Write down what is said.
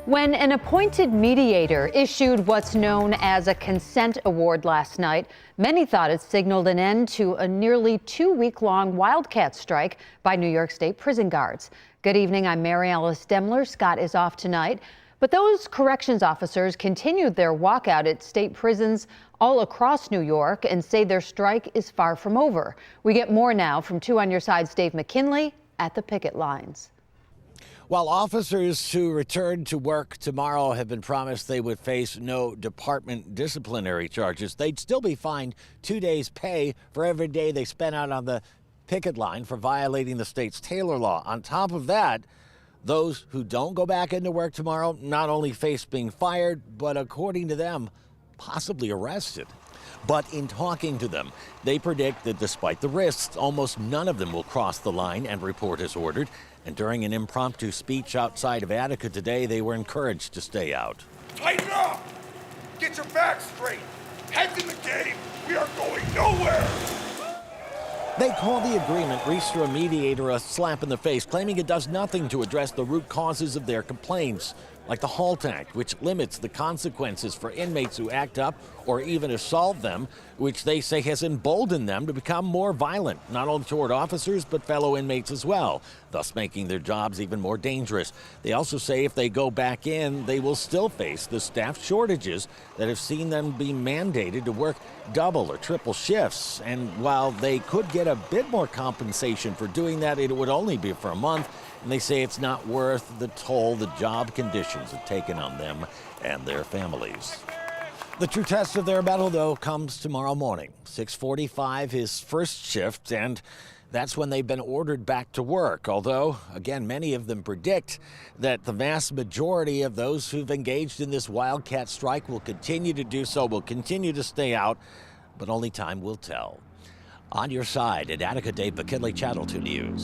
When an appointed mediator issued what's known as a consent award last night, many thought it signaled an end to a nearly 2-week-long wildcat strike by New York State prison guards. Good evening, I'm Mary Alice Demler. Scott is off tonight, but those corrections officers continued their walkout at state prisons all across New York and say their strike is far from over. We get more now from 2 on Your Side's Dave McKinley at the picket lines. While officers who return to work tomorrow have been promised they would face no department disciplinary charges, they'd still be fined 2 days' pay for every day they spent out on the picket line for violating the state's Taylor law. On top of that, those who don't go back into work tomorrow not only face being fired, but according to them, possibly arrested. But in talking to them, they predict that despite the risks, almost none of them will cross the line and report as ordered. And during an impromptu speech outside of Attica today, they were encouraged to stay out. Tighten up! Get your facts straight! Heads in the game! We are going nowhere! They call the agreement reached through a mediator a slap in the face, claiming it does nothing to address the root causes of their complaints, like the HALT Act, which limits the consequences for inmates who act up or even assault them, which they say has emboldened them to become more violent, not only toward officers, but fellow inmates as well, thus making their jobs even more dangerous. They also say if they go back in, they will still face the staff shortages that have seen them be mandated to work double or triple shifts. And while they could get a bit more compensation for doing that, it would only be for a month. And they say it's not worth the toll the job conditions have taken on them and their families. The true test of their battle, though, comes tomorrow morning. 6:45 is first shift, and that's when they've been ordered back to work. Although, again, many of them predict that the vast majority of those who've engaged in this wildcat strike will continue to do so, will continue to stay out, but only time will tell. On Your Side at Attica, Dave McKinley, Channel 2 News.